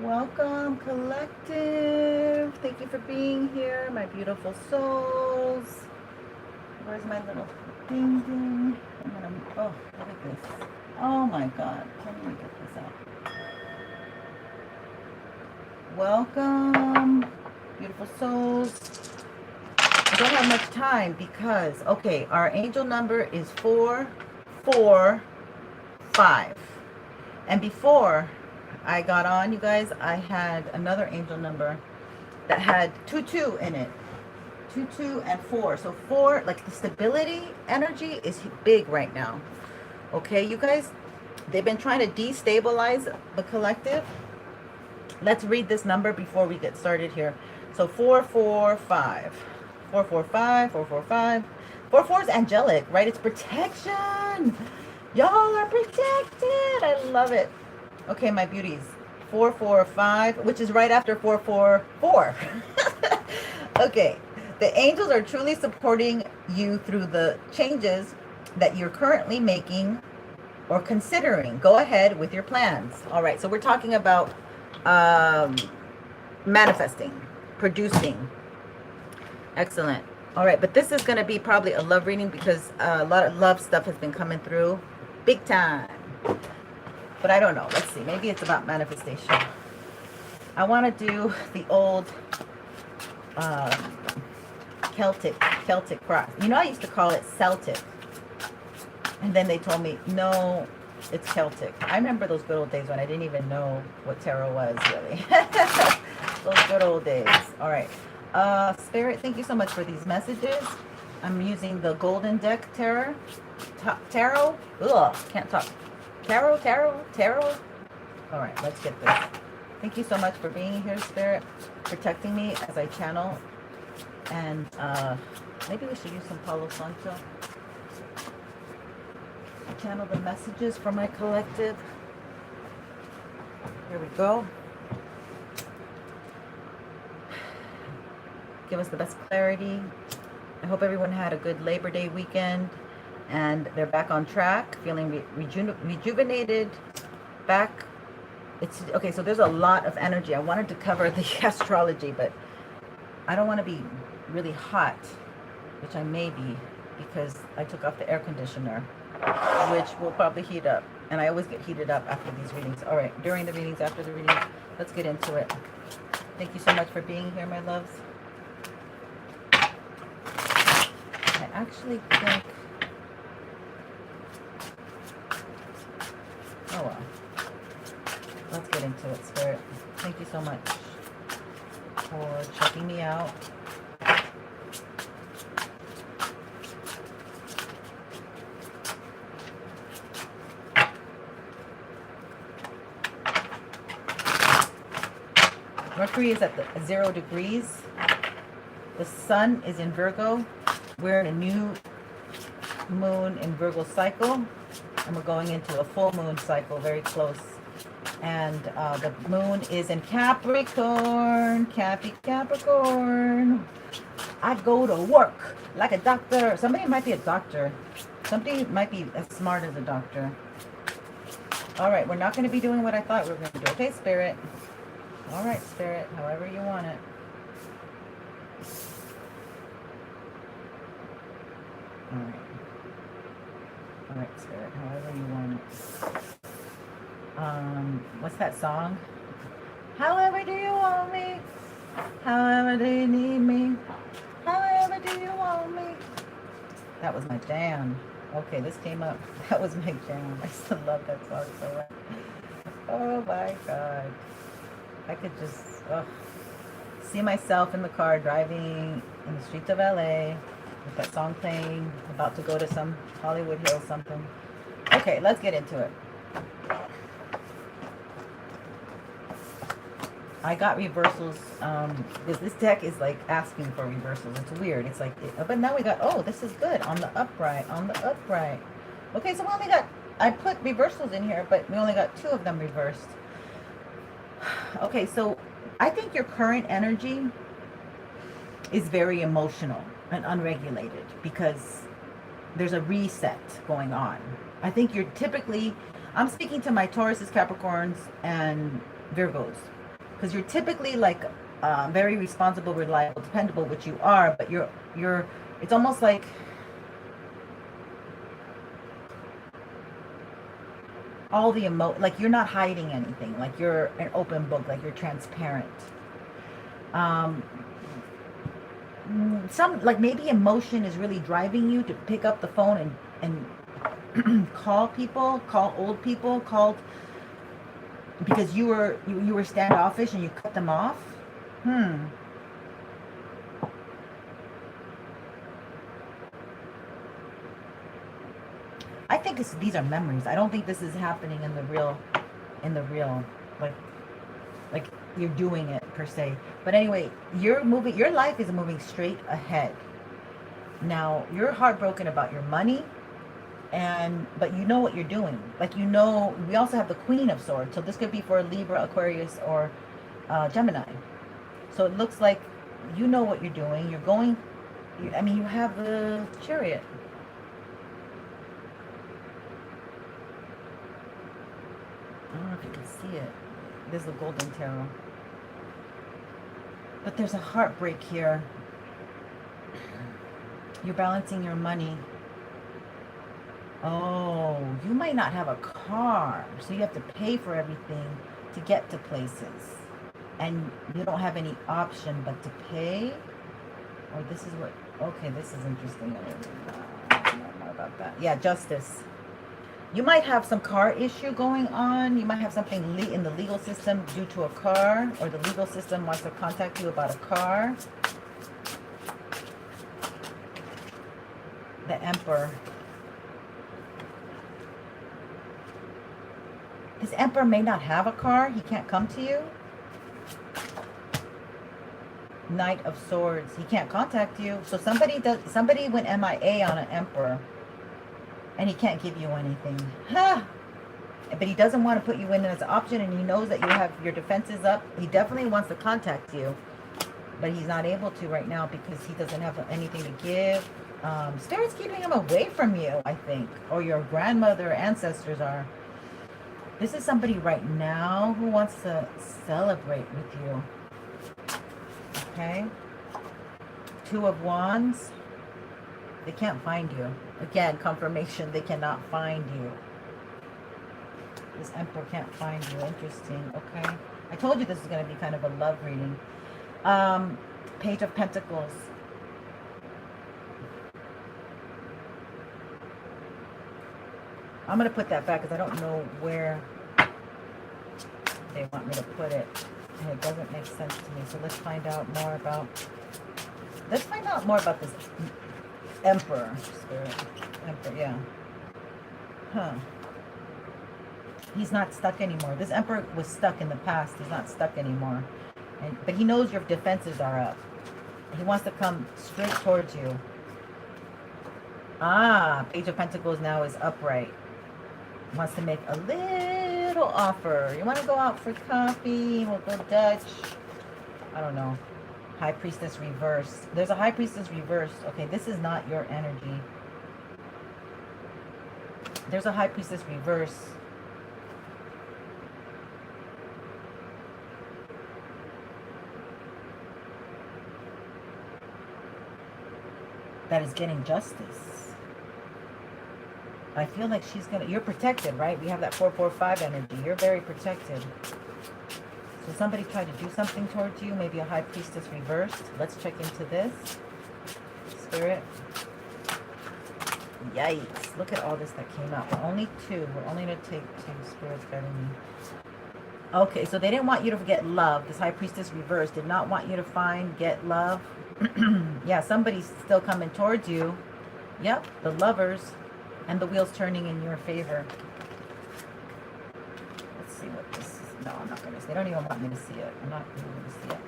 Welcome, collective. Thank you for being here, my beautiful souls. Where's my little ding ding? Oh, look at this. Oh my God. Let me get this out. Welcome, beautiful souls. I don't have much time because, okay, our angel number is 445. And before I got on, you guys, I had another angel number that had 22 in it. 22 and 4. So 4, like the stability energy is big right now. Okay, you guys, they've been trying to destabilize the collective. Let's read this number before we get started here. So 445. 445, 445. 44 is angelic, right? It's protection. Y'all are protected. I love it. Okay, my beauties. 445, which is right after 444. Okay. The angels are truly supporting you through the changes that you're currently making or considering. Go ahead with your plans. All right. So we're talking about manifesting, producing. Excellent. All right. But this is going to be probably a love reading because a lot of love stuff has been coming through big time. But I don't know. Let's see. Maybe it's about manifestation. I want to do the old Celtic cross. You know, I used to call it Celtic. And then they told me, no, it's Celtic. I remember those good old days when I didn't even know what tarot was, really. Those good old days. All right. Spirit, thank you so much for these messages. I'm using the Golden Deck Tarot. Ugh, can't talk. Tarot. All right, let's get this. Thank you so much for being here, Spirit, protecting me as I channel. And maybe we should use some Palo Santo. Channel the messages for my collective. Here we go. Give us the best clarity. I hope everyone had a good Labor Day weekend and they're back on track, feeling rejuvenated, back. It's okay, so there's a lot of energy. I wanted to cover the astrology, but I don't want to be really hot, which I may be because I took off the air conditioner, which will probably heat up. And I always get heated up after these readings. All right, during the readings, after the readings, let's get into it. Thank you so much for being here, my loves. I actually think, oh well. Let's get into it, Spirit. Thank you so much for checking me out. Mercury is at 0 degrees. The sun is in Virgo. We're in a new moon in Virgo cycle. And we're going into a full moon cycle very close. And the moon is in Capricorn. Capricorn. I go to work like a doctor. Somebody might be a doctor. Somebody might be as smart as a doctor. All right, we're not going to be doing what I thought we were going to do. Okay, Spirit. All right, Spirit, however you want it. All right. All right, Spirit, however you want it. What's that song? However do you want me? However do you need me? However do you want me? That was my jam. Okay, this came up. That was my jam. I still love that song so much. Oh my God. I could just see myself in the car driving in the streets of LA with that song playing, about to go to some Hollywood Hills something. Okay, let's get into it. I got reversals. This deck is like asking for reversals. It's weird. It's like, but now we got, oh, this is good. On the upright. Okay, so we only got, I put reversals in here, but we only got 2 of them reversed. Okay, so I think your current energy is very emotional and unregulated because there's a reset going on. I think you're typically, I'm speaking to my Tauruses, Capricorns, and Virgos. Because you're typically like very responsible, reliable, dependable, which you are, but you're it's almost like all the like you're not hiding anything, like you're an open book, like you're transparent. Some, like, maybe emotion is really driving you to pick up the phone and call people, call old people, because you were standoffish and you cut them off. I think these are memories. I don't think this is happening in the real, like you're doing it per se. But anyway, your life is moving straight ahead. Now, you're heartbroken about your money, but you know what you're doing. Like, you know, we also have the Queen of Swords. So this could be for Libra, Aquarius, or Gemini. So it looks like you know what you're doing. You're going, I mean, you have the Chariot. I don't know if you can see it. There's the Golden Tarot. But there's a heartbreak here. You're balancing your money. Oh, you might not have a car, so you have to pay for everything to get to places. And you don't have any option but to pay. Or this is what, okay, this is interesting. I don't know more about that. Yeah, Justice. You might have some car issue going on. You might have something in the legal system due to a car, or the legal system wants to contact you about a car. The Emperor. This Emperor may not have a car. He can't come to you. Knight of Swords. He can't contact you. So somebody went MIA on an Emperor. And he can't give you anything. But he doesn't want to put you in as an option, and he knows that you have your defenses up. He definitely wants to contact you, but he's not able to right now because he doesn't have anything to give. Spirit's keeping him away from you, I think. Or your grandmother or ancestors are. This is somebody right now who wants to celebrate with you. Okay? Two of Wands. They can't find you. Again, confirmation, they cannot find you. This Emperor can't find you. Interesting. Okay. I told you this is going to be kind of a love reading. Page of Pentacles. I'm going to put that back because I don't know where they want me to put it. And it doesn't make sense to me. So let's find out more about... Let's find out more about this Emperor. Spirit. Emperor, yeah. Huh. He's not stuck anymore. This Emperor was stuck in the past. He's not stuck anymore. But he knows your defenses are up. He wants to come straight towards you. Page of Pentacles now is upright. Wants to make a little offer. You want to go out for coffee? We'll go Dutch. I don't know. High Priestess reversed. There's a High Priestess reversed. Okay, this is not your energy. There's a High Priestess reverse. That is getting justice. I feel like she's gonna... You're protected, right? We have that 445 energy. You're very protected. So somebody tried to do something towards you. Maybe a High Priestess reversed. Let's check into this. Spirit. Yikes. Look at all this that came out. We're only two. We're only going to take two. Spirit's guiding me. Okay, so they didn't want you to get love. This High Priestess reversed did not want you to get love. Yeah, somebody's still coming towards you. Yep, the Lovers. And the wheel's turning in your favor. Let's see what this is. No, I'm not going to see. They don't even want me to see it. I'm not even going to see it.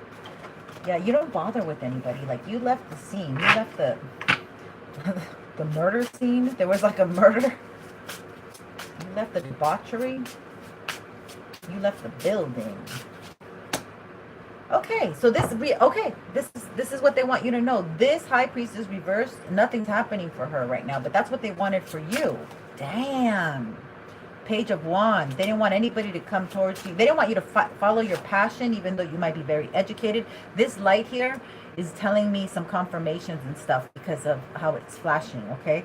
Yeah, you don't bother with anybody. Like, you left the scene. You left the the murder scene. There was like a murder. You left the debauchery. You left the building. Okay, so this is what they want you to know. This High Priestess reversed. Nothing's happening for her right now, but that's what they wanted for you. Damn. Page of Wands. They didn't want anybody to come towards you. They didn't want you to follow your passion, even though you might be very educated. This light here is telling me some confirmations and stuff because of how it's flashing, okay?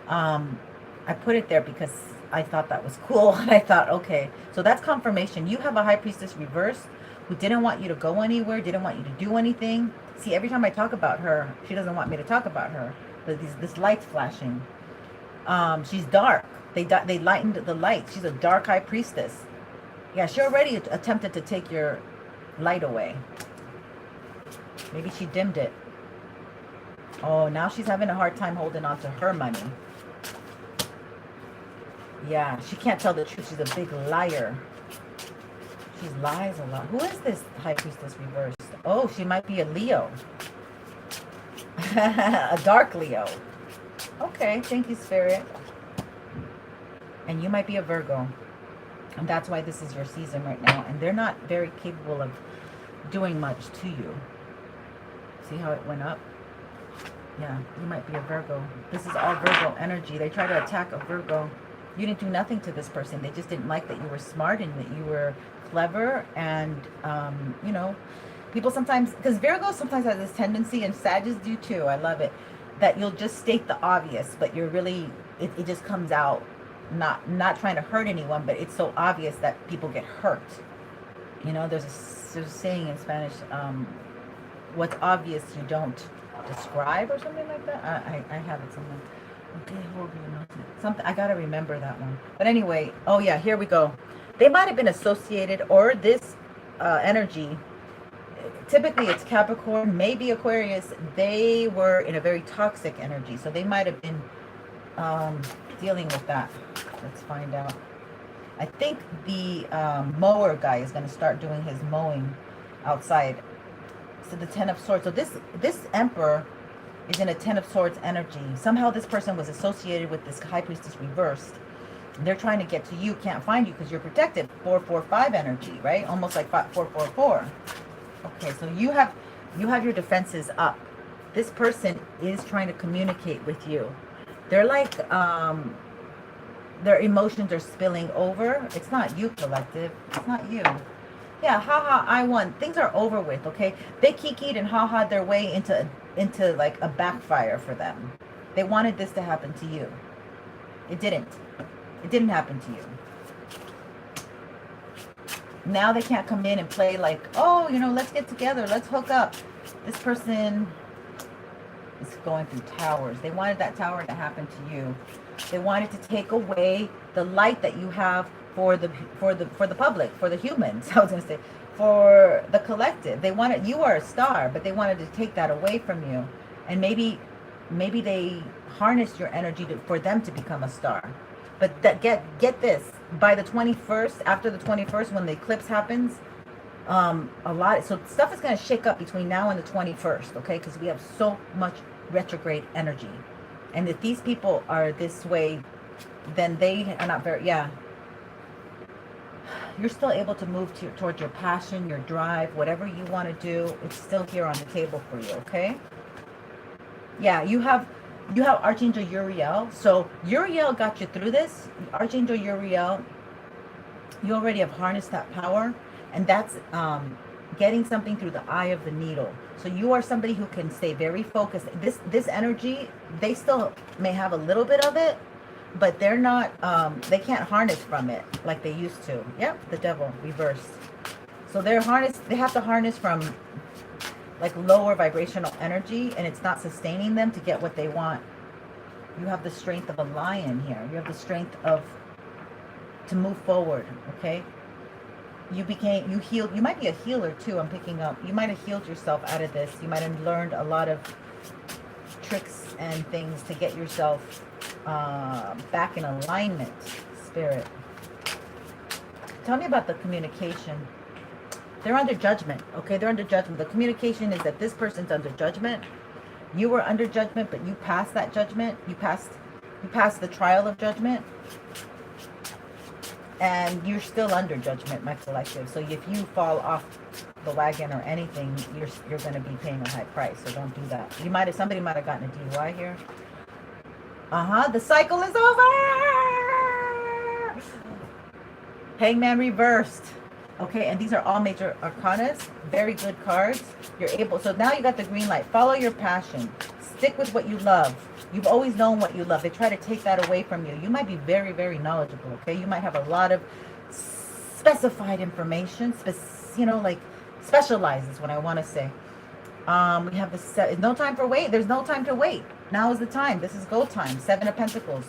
I put it there because I thought that was cool. And I thought, okay, so that's confirmation. You have a High Priestess reversed who didn't want you to go anywhere, didn't want you to do anything. See, every time I talk about her, she doesn't want me to talk about her. But this light's flashing. She's dark. They lightened the light. She's a dark High Priestess. Yeah, she already attempted to take your light away. Maybe she dimmed it. Oh, now she's having a hard time holding on to her money. Yeah, she can't tell the truth. She's a big liar. She lies a lot. Who is this High Priestess reversed? Oh, she might be a Leo. A dark Leo. Okay, thank you, Spirit. And you might be a Virgo. And that's why this is your season right now. And they're not very capable of doing much to you. See how it went up? Yeah, you might be a Virgo. This is all Virgo energy. They try to attack a Virgo. You didn't do nothing to this person. They just didn't like that you were smart and that you were clever. And, you know, people sometimes, because Virgo sometimes has this tendency, and Sagittarius do too, I love it, that you'll just state the obvious, but you're really, it just comes out not trying to hurt anyone, but it's so obvious that people get hurt. You know, there's a saying in Spanish, what's obvious you don't describe, or something like that. I have it somewhere. Okay, hold on. Something, I gotta remember that one. But anyway, oh yeah, here we go. They might have been associated, or this energy, typically it's Capricorn, maybe Aquarius. They were in a very toxic energy, so they might have been dealing with that. Let's find out. I think the mower guy is going to start doing his mowing outside. So the Ten of Swords. So this Emperor is in a Ten of Swords energy. Somehow this person was associated with this High Priestess reversed. They're trying to get to you, can't find you because you're protected. 4-4-5 energy, right? Almost like 4-4-4. Okay, so you have your defenses up. This person is trying to communicate with you. They're like, their emotions are spilling over. It's not you, collective. It's not you. Yeah, haha, I won. Things are over with, okay? They kikied and haha their way into like a backfire for them. They wanted this to happen to you. It didn't. It didn't happen to you. Now they can't come in and play like, oh, you know, let's get together, let's hook up. This person is going through towers. They wanted that tower to happen to you. They wanted to take away the light that you have for the public, for the humans. I was going to say, for the collective. They wanted, you are a star, but they wanted to take that away from you. And maybe they harnessed your energy for them to become a star. But that, get this, by the 21st, after the 21st, when the eclipse happens, so stuff is going to shake up between now and the 21st, okay? Because we have so much retrograde energy. And if these people are this way, then they are not very, yeah. You're still able to move towards your passion, your drive, whatever you want to do. It's still here on the table for you, okay? Yeah, you have Archangel Uriel. So Uriel got you through this. Archangel Uriel, you already have harnessed that power. And that's getting something through the eye of the needle. So you are somebody who can stay very focused. This energy, they still may have a little bit of it, but they're not, they can't harness from it like they used to. Yep, the devil reversed. So they have to harness from like lower vibrational energy, and it's not sustaining them to get what they want. You have the strength of a lion here. You have the strength to move forward, okay? You healed. You might be a healer too, I'm picking up. You might have healed yourself out of this. You might have learned a lot of tricks and things to get yourself back in alignment, Spirit. Tell me about the communication. They're under judgment, okay? They're under judgment. The communication is that this person's under judgment. You were under judgment, but you passed that judgment. You passed the trial of judgment. And you're still under judgment, my collective. So if you fall off the wagon or anything, you're going to be paying a high price. So don't do that. Somebody might have gotten a DUI here. The cycle is over. Hangman reversed. Okay, and these are all major arcanas. Very good cards. You're able, so now you got the green light. Follow your passion. Stick with what you love. You've always known what you love. They try to take that away from you. You might be very, very knowledgeable, okay? You might have a lot of specified information, you know, like specialized is what I want to say. We have the no time for wait. There's no time to wait. Now is the time. This is go time. 7 of Pentacles.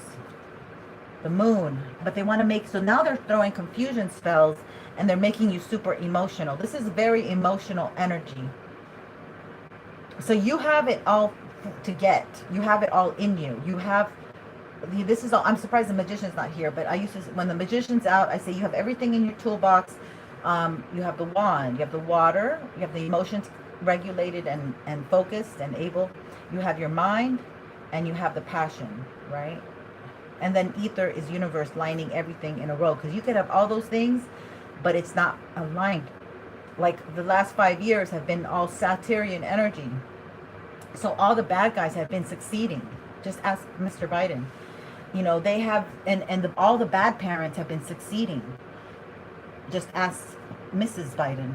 The moon. But they want to make, so now they're throwing confusion spells and they're making you super emotional. This is very emotional energy. So you have it all to get. You have it all in you. You have, this is all, I'm surprised the magician's not here, but I used to, when the magician's out, I say you have everything in your toolbox. You have the wand, you have the water, you have the emotions regulated and focused and able. You have your mind and you have the passion, right? And then ether is universe lining everything in a row, because you could have all those things, but it's not aligned. Like the last 5 years have been all Saturnian energy. So all the bad guys have been succeeding. Just ask Mr. Biden. You know, they have, all the bad parents have been succeeding. Just ask Mrs. Biden.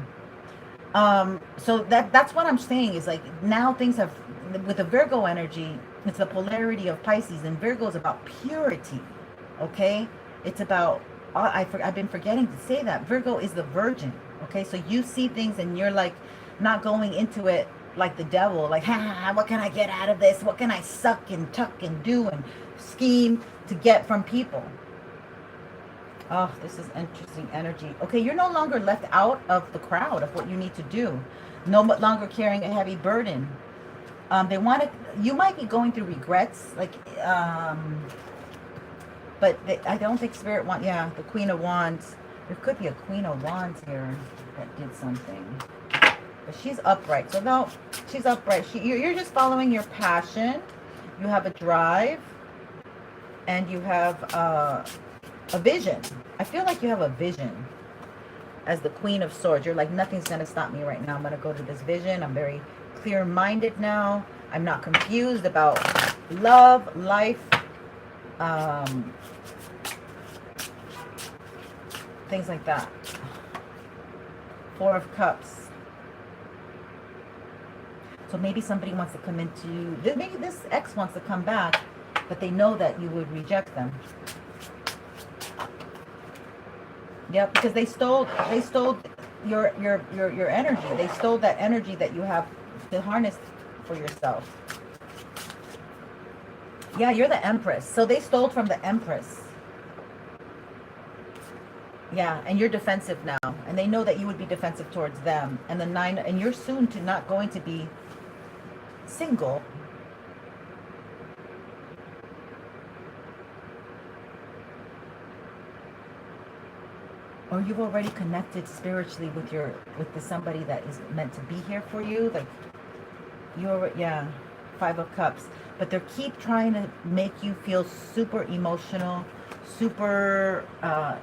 So that's what I'm saying is like now things have, with the Virgo energy, it's the polarity of Pisces, and Virgo is about purity. Okay? It's about, I've been forgetting to say that. Virgo is the virgin. Okay? So you see things and you're like not going into it like the devil, like, what can I get out of this? What can I suck and tuck and do and scheme to get from people? Oh, this is interesting energy. Okay, you're no longer left out of the crowd of what you need to do. No longer carrying a heavy burden. They want to, you might be going through regrets, like, but I don't think Spirit want, yeah, the Queen of Wands. There could be a Queen of Wands here that did something. But she's upright. So no, she's upright. You're just following your passion. You have a drive. And you have a vision. I feel like you have a vision as the Queen of Swords. You're like, nothing's going to stop me right now. I'm going to go to this vision. I'm very clear-minded now. I'm not confused about love, life, things like that. 4 of Cups. So maybe somebody wants to come into, maybe this ex wants to come back, but they know that you would reject them. Yep, because they stole your energy. They stole that energy that you have to harness for yourself. Yeah, you're the Empress. So they stole from the Empress. Yeah, and you're defensive now. And they know that you would be defensive towards them. And the 9, and you're soon to not going to be single. Or you've already connected spiritually with somebody that is meant to be here for you. Like you're, yeah, 5 of Cups. But they keep trying to make you feel super emotional, super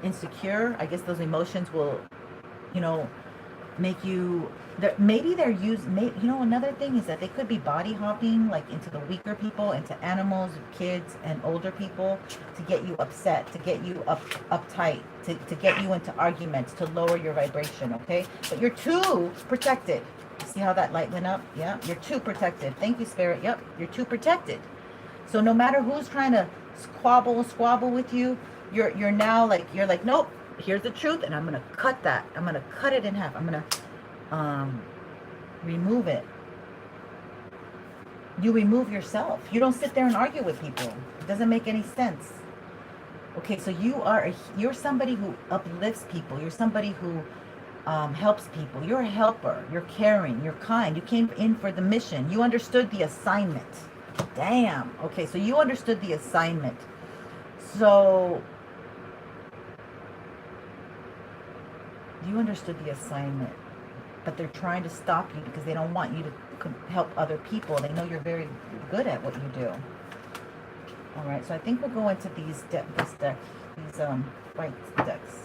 insecure. I guess those emotions will, you know, make you, maybe they're using, you know, another thing is that they could be body hopping like into the weaker people, into animals, kids, and older people to get you upset, to get you uptight, to get you into arguments, to lower your vibration, okay? But you're too protected. See how that light went up? Yeah, you're too protected. Thank you, Spirit. Yep, you're too protected. So no matter who's trying to squabble with you, you're now like, you're like, nope, here's the truth, and I'm going to cut that. I'm going to cut it in half. I'm going to remove it. You remove yourself. You don't sit there and argue with people. It doesn't make any sense. Okay, so you're somebody who uplifts people. You're somebody who helps people. You're a helper. You're caring. You're kind. You came in for the mission. You understood the assignment. Damn. Okay, so you understood the assignment. So you understood the assignment, but they're trying to stop you because they don't want you to help other people. They know you're very good at what you do. All right, so I think we'll go into these white decks.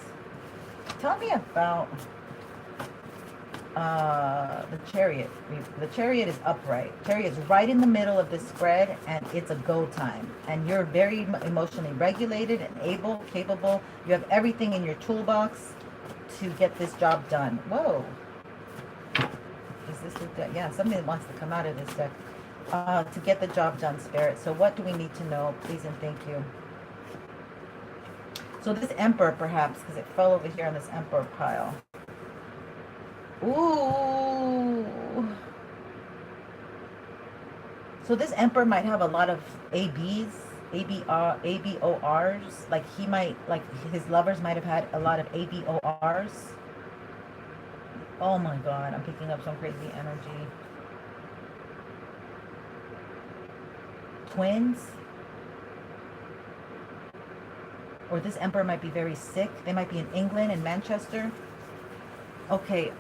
Tell me about the Chariot. The Chariot is upright. Chariot is right in the middle of this spread, and it's a go time. And you're very emotionally regulated and capable. You have everything in your toolbox to get this job done. Whoa. Is this the deck? Yeah, something that wants to come out of this deck. To get the job done, Spirit. So what do we need to know? Please and thank you. So this Emperor, perhaps, because it fell over here on this Emperor pile. Ooh. So this Emperor might have a lot of ABs, ABORs. Like he might, like his lovers might have had a lot of ABORs. Oh my God, I'm picking up some crazy energy. Twins. Or this Emperor might be very sick. They might be in England, in Manchester. Okay,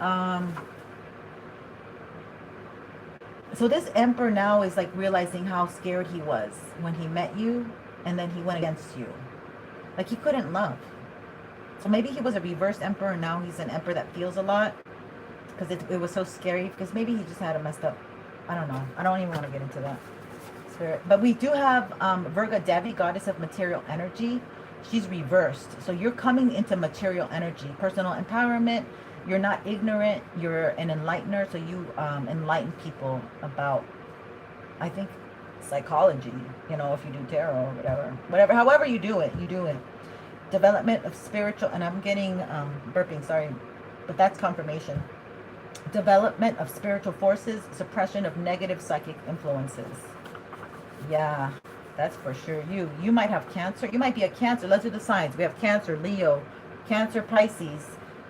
so this Emperor now is like realizing how scared he was when he met you, and then he went against you. Like he couldn't love. So maybe he was a reverse Emperor, and now he's an Emperor that feels a lot, because it was so scary, because maybe he just had a messed up, I don't know. I don't even want to get into that. Spirit. But we do have Virga Devi, Goddess of Material Energy. She's reversed. So you're coming into material energy, personal empowerment. You're not ignorant. You're an enlightener. So you enlighten people about, I think, psychology. You know, if you do tarot or whatever. However you do it, you do it. Development of spiritual, and I'm getting burping, sorry, but that's confirmation. Development of spiritual forces, suppression of negative psychic influences. Yeah. That's for sure. You might have Cancer. You might be a Cancer. Let's do the signs. We have Cancer, Leo, Cancer, Pisces,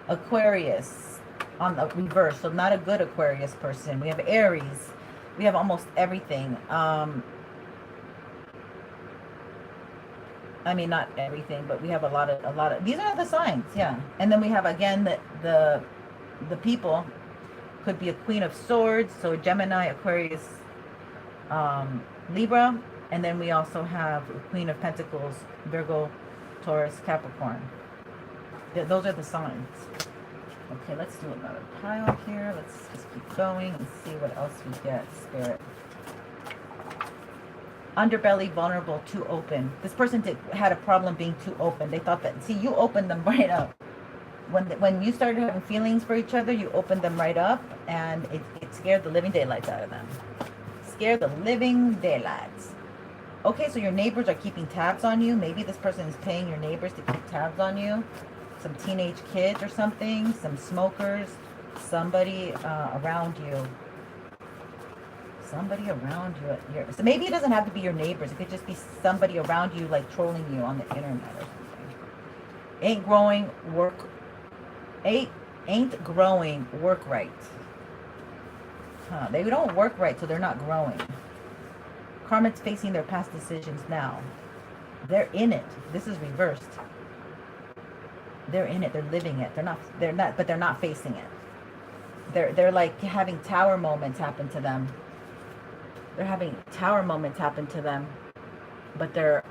Aquarius on the reverse. So not a good Aquarius person. We have Aries. We have almost everything. I mean, not everything, but we have a lot of. These are the signs. Yeah. And then we have again the people could be a Queen of Swords. So Gemini, Aquarius, Libra. And then we also have Queen of Pentacles, Virgo, Taurus, Capricorn. Those are the signs. Okay, let's do another pile here. Let's just keep going and see what else we get, Spirit. Underbelly, vulnerable, too open. This person had a problem being too open. They thought that, see, you opened them right up. When you started having feelings for each other, you opened them right up, and it scared the living daylights out of them. Scared the living daylights. Okay, so your neighbors are keeping tabs on you. Maybe this person is paying your neighbors to keep tabs on you. Some teenage kids or something. Some smokers. Somebody around you. Somebody around you. So maybe it doesn't have to be your neighbors. It could just be somebody around you, like trolling you on the internet or something. Ain't growing work right. Huh, they don't work right, so they're not growing. Karma's facing their past decisions now. They're in it. This is reversed. They're in it. They're living it. But they're not facing it. They're like having tower moments happen to them. They're having tower moments happen to them. But they're,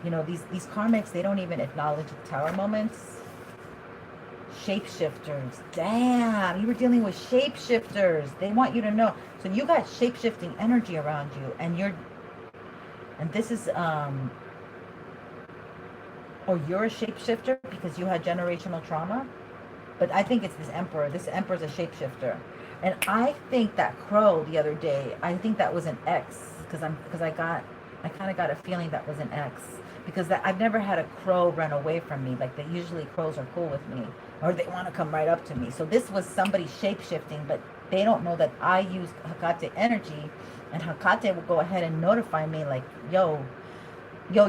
you know, these karmics, they don't even acknowledge the tower moments. Shapeshifters. Damn, you were dealing with shapeshifters. They want you to know. So you got shape-shifting energy around you, and this is you're a shapeshifter because you had generational trauma. But I think it's this Emperor. This Emperor's a shapeshifter. And I think that crow the other day, I think that was an X, because I kind of got a feeling that was an X. Because I've never had a crow run away from me. Like, usually crows are cool with me, or they want to come right up to me. So this was somebody shape-shifting, but they don't know that I use Hecate energy, and Hecate will go ahead and notify me like, yo, the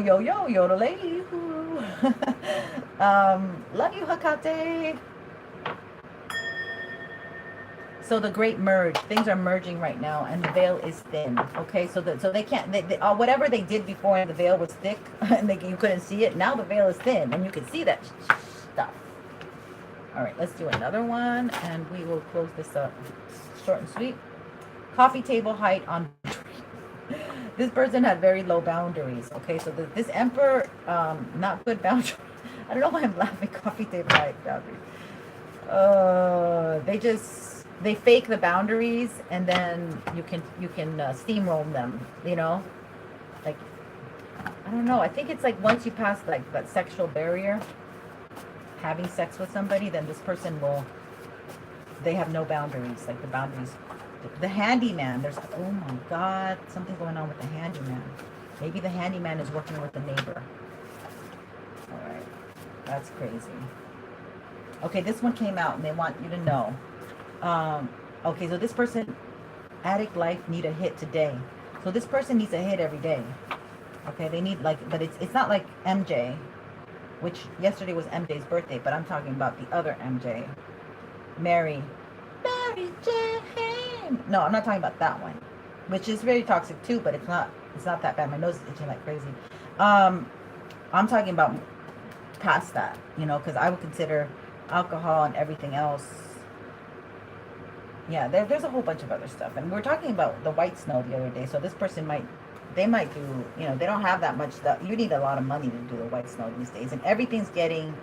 lady. Love you, Hecate. So the great merge, things are merging right now, and the veil is thin. Okay, so they can't. Whatever they did before, and the veil was thick, and you couldn't see it. Now the veil is thin, and you can see that stuff. All right, let's do another one, and we will close this up. Short and sweet. Coffee table height on. This person had very low boundaries. Okay, so this Emperor, not good boundaries. I don't know why I'm laughing. Coffee table height boundaries. They fake the boundaries, and then you can steamroll them, you know, like, I don't know, I think it's like once you pass like that sexual barrier, having sex with somebody, then this person will, they have no boundaries, like the boundaries. The handyman, there's, oh my god, something going on with the handyman. Maybe the handyman is working with the neighbor. All right, that's crazy. Okay, this one came out and they want you to know. Okay, so this person, addict life, need a hit today. So this person needs a hit every day. Okay, they need like, but it's not like MJ, which yesterday was MJ's birthday, but I'm talking about the other MJ. Mary Jane. No, I'm not talking about that one, which is very toxic too, but it's not that bad. My nose is itching like crazy. I'm talking about past that, you know, because I would consider alcohol and everything else. Yeah, there's a whole bunch of other stuff, and we were talking about the white snow the other day. So this person might do, you know, they don't have that much stuff. You need a lot of money to do the white snow these days, and everything's getting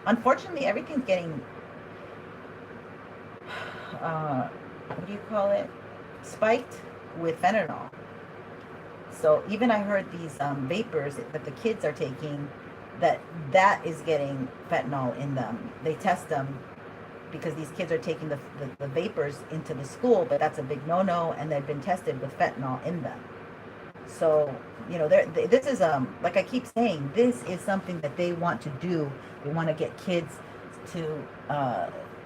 unfortunately everything's getting what do you call it, spiked with fentanyl. So even I heard these vapors that the kids are taking, that is getting fentanyl in them. They test them because these kids are taking the vapors into the school, but that's a big no-no, and they've been tested with fentanyl in them. So, you know, this is, like I keep saying, this is something that they want to do. They want to get kids to,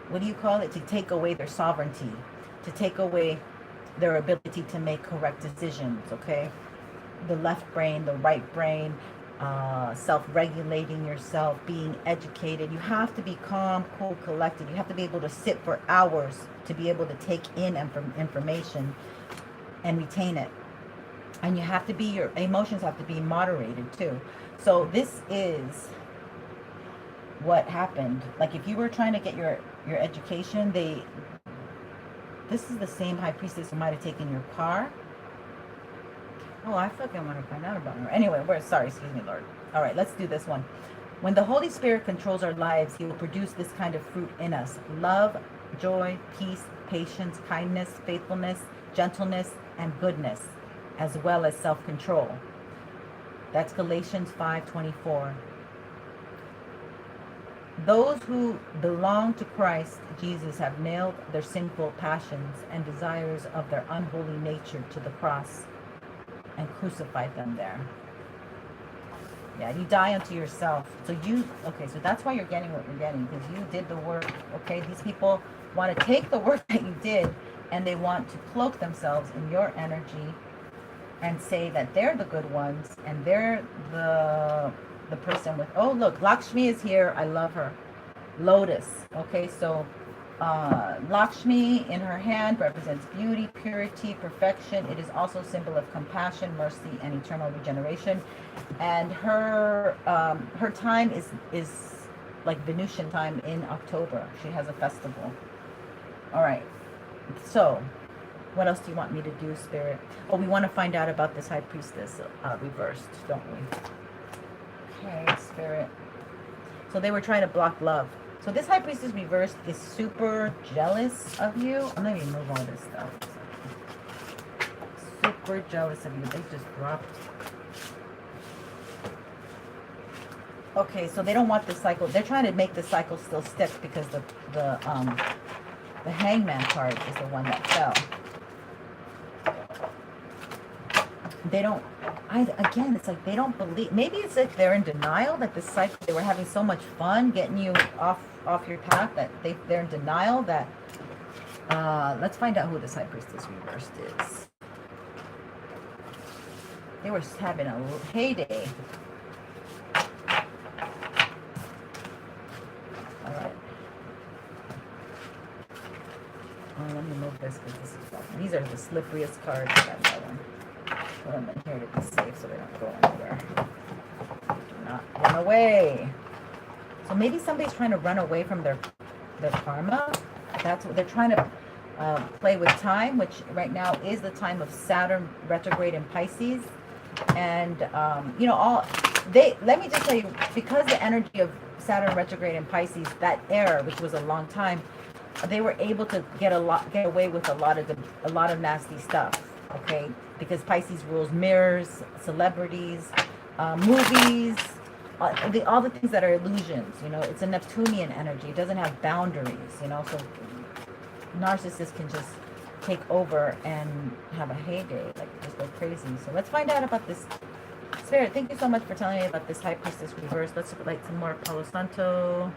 what do you call it? To take away their sovereignty, to take away their ability to make correct decisions, okay? The left brain, the right brain, self-regulating yourself, being educated. You have to be calm, cool, collected. You have to be able to sit for hours to be able to take in information and retain it. And you have to be, your emotions have to be moderated too. So this is what happened. Like if you were trying to get your education, this is the same high priestess who might have taken your car. Oh, I fucking want to find out about her. Anyway, excuse me, Lord. All right, let's do this one. When the Holy Spirit controls our lives, he will produce this kind of fruit in us: love, joy, peace, patience, kindness, faithfulness, gentleness, and goodness, as well as self-control. That's Galatians 5:24. Those who belong to Christ Jesus have nailed their sinful passions and desires of their unholy nature to the cross and crucified them there. Yeah, you die unto yourself. So so that's why you're getting what you're getting, because you did the work. Okay, these people want to take the work that you did and they want to cloak themselves in your energy and say that they're the good ones and they're the person with, oh look, Lakshmi is here, I love her. Lotus. Okay, so Lakshmi in her hand represents beauty, purity, perfection. It is also a symbol of compassion, mercy, and eternal regeneration. And her time is like Venusian time in October. She has a festival. All right. So, what else do you want me to do, Spirit? Oh, we want to find out about this High Priestess reversed, don't we? Okay, Spirit. So they were trying to block love. So this High Priestess reversed is super jealous of you. I'm going to remove all this stuff. Super jealous of you. They just dropped. Okay, so they don't want the cycle. They're trying to make the cycle still stick because the Hangman card is the one that fell. They don't. Again, it's like they don't believe. Maybe it's like they're in denial that this cycle. They were having so much fun getting you off your path that they're in denial that. Let's find out who this High Priestess reversed is. They were having a heyday. All right. Oh, let me move this because these are the slipperiest cards that I know. Put them in here to be safe so they don't go anywhere. Do not run away. So maybe somebody's trying to run away from their karma. That's what they're trying to play with time, which right now is the time of Saturn retrograde in Pisces. And let me just tell you, because the energy of Saturn retrograde in Pisces, that era, which was a long time, they were able to get away with a lot of nasty stuff. Okay, because Pisces rules mirrors, celebrities, movies, all the things that are illusions. You know, it's a Neptunian energy. It doesn't have boundaries. You know, so narcissists can just take over and have a heyday, like just go crazy. So let's find out about this. Spirit, thank you so much for telling me about this High Priestess reverse. Let's look at like some more Palo Santo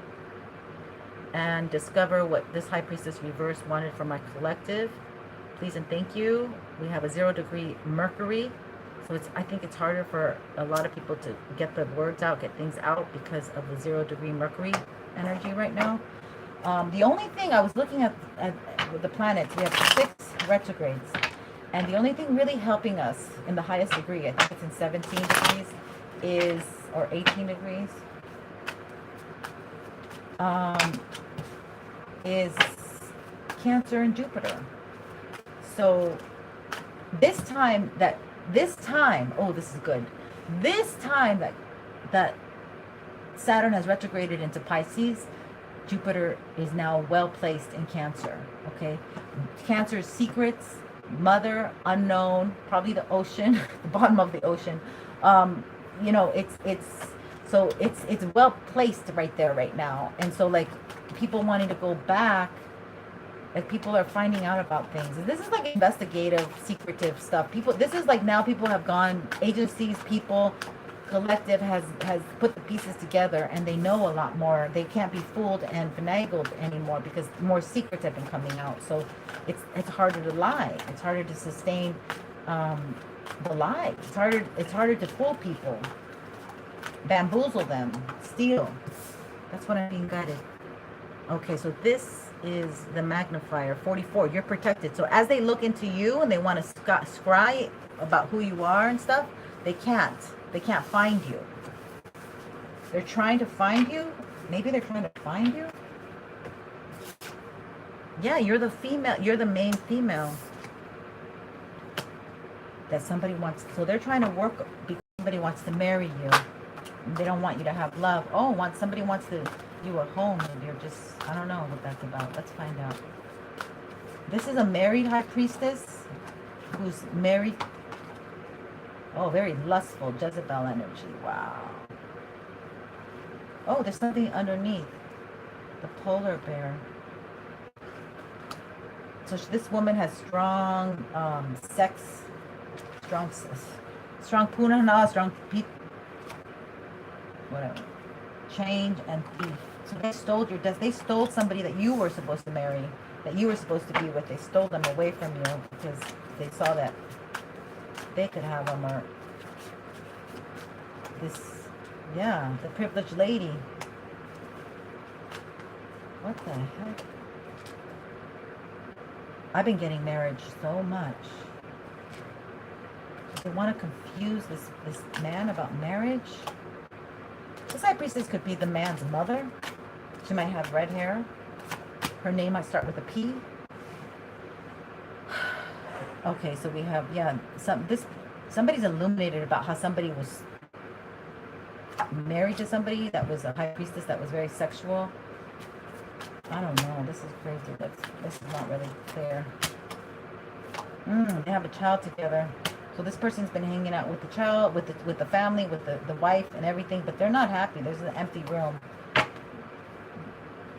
and discover what this High Priestess reverse wanted from my collective. Please and thank you. We have a 0-degree Mercury. So I think it's harder for a lot of people to get the words out, get things out because of the 0-degree Mercury energy right now. The only thing I was looking at with the planets, we have 6 retrogrades. And the only thing really helping us in the highest degree, I think it's in 17 degrees, or 18 degrees, is Cancer and Jupiter. So this time, oh, this is good. This time that Saturn has retrograded into Pisces, Jupiter is now well placed in Cancer. Okay, Cancer's secrets, mother, unknown, probably the ocean, the bottom of the ocean. You know, it's well placed right there right now. And so like people wanting to go back, like people are finding out about things. This is like investigative, secretive stuff. This is like now people have gone, agencies, people, collective has put the pieces together and they know a lot more. They can't be fooled and finagled anymore because more secrets have been coming out. So it's harder to lie. It's harder to sustain the lie. It's harder to fool people, bamboozle them, steal. That's what I'm being guided. Okay, so this is the magnifier 44. You're protected. So as they look into you and they want to scry about who you are and stuff, they can't find you. They're trying to find you. Maybe they're trying to find you. Yeah, you're the female. You're the main female that somebody wants. So they're trying to work because somebody wants to marry you. They don't want you to have love. Oh, somebody wants to do a home and you're just, I don't know what that's about. Let's find out. This is a married High Priestess who's married. Oh, very lustful Jezebel energy. Wow. Oh, there's something underneath. The polar bear. So this woman has strong sex, strong punana, strong whatever, change and thief. So they stole they stole somebody that you were supposed to marry, that you were supposed to be with. They stole them away from you because they saw that they could have them, or this, yeah, the privileged lady. What the heck? I've been getting marriage so much. They want to confuse this man about marriage. This High Priestess could be the man's mother. She might have red hair. Her name might start with a P. Okay, so we have, yeah, somebody's illuminated about how somebody was married to somebody that was a High Priestess that was very sexual. I don't know. This is crazy. This is not really clear. They have a child together. So this person's been hanging out with the child, with the family, with the wife and everything, but they're not happy. There's an empty room.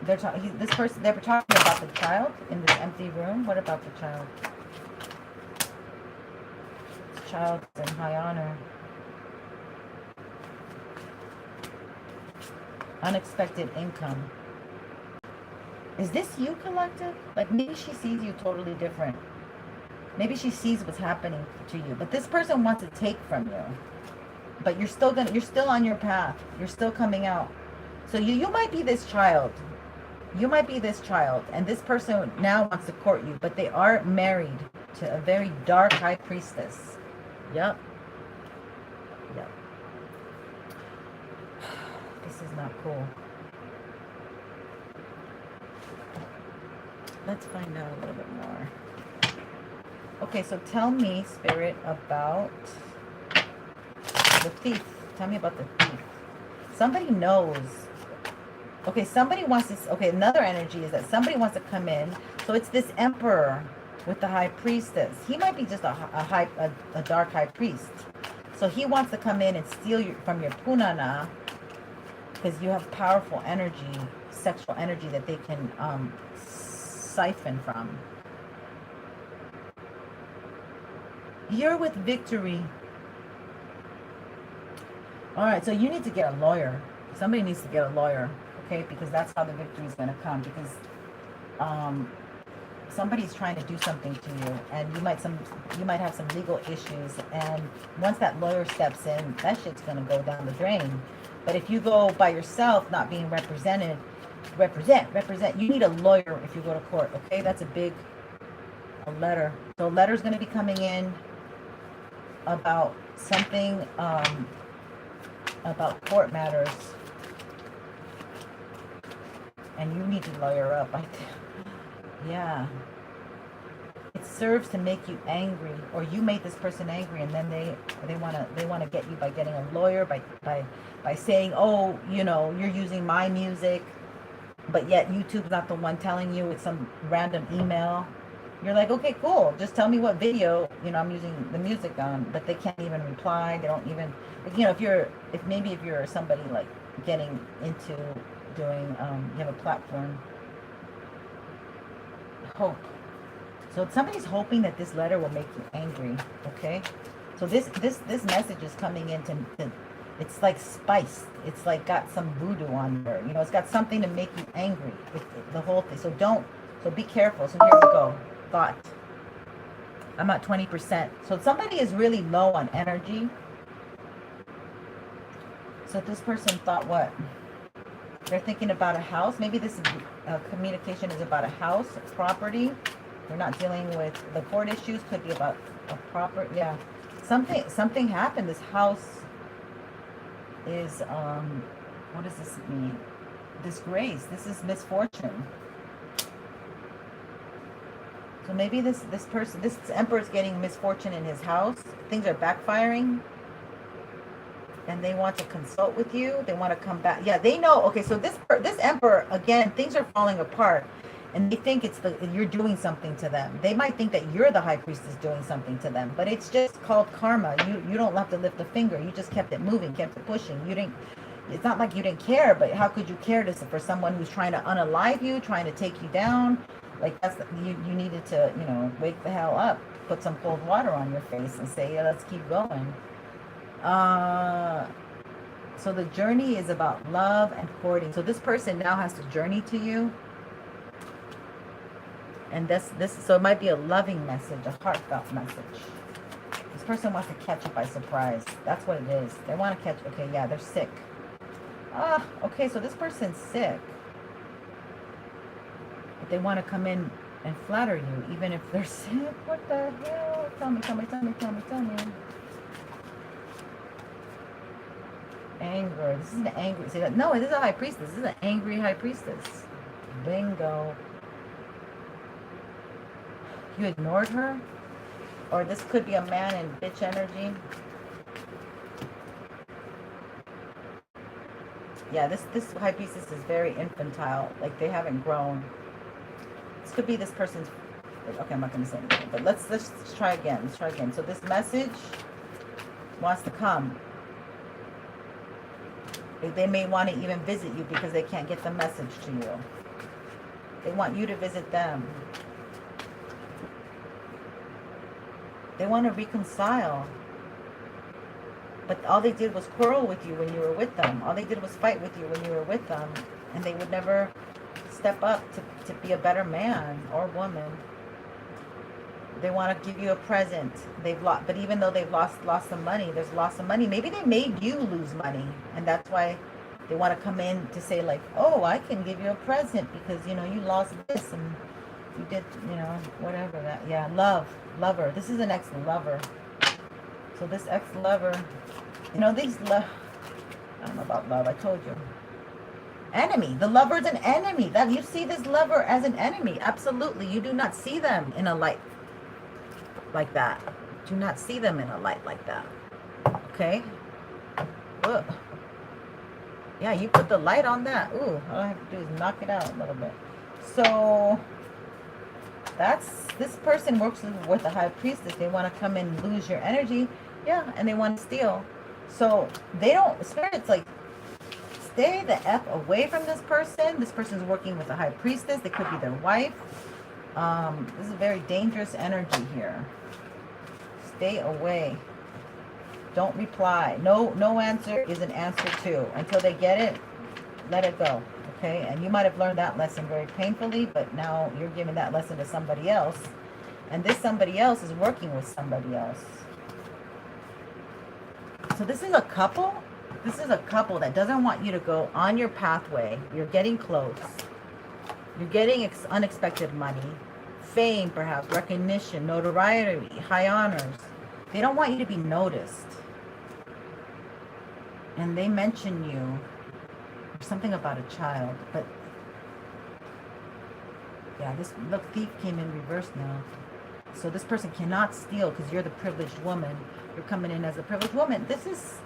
They were talking about the child in this empty room. What about the child? The child is in high honor. Unexpected income. Is this you, collective? Like maybe she sees you totally different. Maybe she sees what's happening to you, but this person wants to take from you. But you're still on your path. You're still coming out. So you might be this child. You might be this child, and this person now wants to court you, but they are married to a very dark High Priestess. Yep. This is not cool. Let's find out a little bit more. Okay, so tell me, Spirit, about the thief. Tell me about the thief. Somebody knows Okay, somebody wants this. Okay, another energy is that somebody wants to come in. So it's this emperor with the high priestess. He might be just a dark high priest. So he wants to come in and steal from your punana, because you have powerful energy, sexual energy that they can siphon from. You're with victory. All right, so you need to get a lawyer. Somebody needs to get a lawyer, okay? Because that's how the victory is going to come. Because somebody's trying to do something to you, and you might have some legal issues. And once that lawyer steps in, that shit's going to go down the drain. But if you go by yourself, not being represented, represent. You need a lawyer if you go to court, okay? That's a letter. So a letter's going to be coming in about something, about court matters. And you need to lawyer up. Yeah. It serves to make you angry, or you made this person angry, and then they want to get you by getting a lawyer, by saying, oh, you know, you're using my music, but yet YouTube's not the one telling you, it's some random email. You're like, okay, cool, just tell me what video, you know, I'm using the music on. But they can't even reply. They don't even, you know, if you're somebody like getting into doing, you have a platform. Hope. So somebody's hoping that this letter will make you angry, okay? So this message is coming in to it's like spiced. It's like got some voodoo on there. You know, it's got something to make you angry. The whole thing. So be careful. So here we go. Thought. I'm at 20%. So somebody is really low on energy. So this person thought what? They're thinking about a house. Maybe this communication is about a house, property. We're not dealing with the court issues. Could be about a property. Yeah. Something happened. This house is, what does this mean? Disgrace. This is misfortune. So maybe this emperor is getting misfortune in his house. Things are backfiring. And they want to consult with you. They want to come back. Yeah, they know. Okay, so this emperor, again, things are falling apart. And they think you're doing something to them. They might think that you're the high priestess doing something to them. But it's just called karma. You don't have to lift a finger. You just kept it moving, kept it pushing. It's not like you didn't care, but how could you care for someone who's trying to unalive you, trying to take you down? Like you needed to, you know, wake the hell up, put some cold water on your face and say, yeah, let's keep going. So the journey is about love and courting. So this person now has to journey to you. And so it might be a loving message, a heartfelt message. This person wants to catch you by surprise. That's what it is. They want to catch, okay, yeah, they're sick. Okay, so this person's sick. But they want to come in and flatter you, even if they're sick. What the hell? Tell me. Anger. This is an angry. See that? No, this is a high priestess. This is an angry high priestess. Bingo. You ignored her, or this could be a man in bitch energy. Yeah, this high priestess is very infantile. Like they haven't grown. This could be this person's. Okay, I'm not going to say anything. But let's try again. Let's try again. So this message wants to come. They may want to even visit you because they can't get the message to you. They want you to visit them. They want to reconcile. But all they did was quarrel with you when you were with them. All they did was fight with you when you were with them. And they would never step up to be a better man or woman. They want to give you a present. But even though they've lost some money, there's loss of money. Maybe they made you lose money. And that's why they want to come in to say like, oh, I can give you a present because, you know, you lost this and you did, you know, whatever that. Yeah, lover. This is an ex-lover. So this ex-lover, you know, I don't know about love. I told you. Enemy. The lover's an enemy. That you see this lover as an enemy. Absolutely. You do not see them in a light like that. Do not see them in a light like that. Okay? Ugh. Yeah, you put the light on that. Ooh, all I have to do is knock it out a little bit. So this person works with the High Priestess. They want to come and lose your energy. Yeah, and they want to steal. So they don't, Spirit's like, stay the F away from this person. This person's working with a High Priestess. They could be their wife. This is a very dangerous energy here. Stay away. Don't reply. No answer is an answer too. Until they get it, let it go. Okay? And you might have learned that lesson very painfully, but now you're giving that lesson to somebody else. And this somebody else is working with somebody else. So this is a couple. This is a couple that doesn't want you to go on your pathway. You're getting close. You're getting unexpected money, fame perhaps, recognition, notoriety, high honors. They don't want you to be noticed. And they mention you. There's something about a child. But yeah, this, look, thief came in reverse now. So this person cannot steal because you're the privileged woman. You're coming in as a privileged woman. This is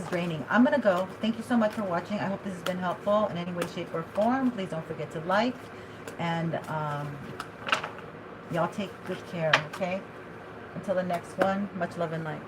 draining. I'm going to go. Thank you so much for watching. I hope this has been helpful in any way, shape, or form. Please don't forget to like. And y'all take good care, okay? Until the next one, much love and light.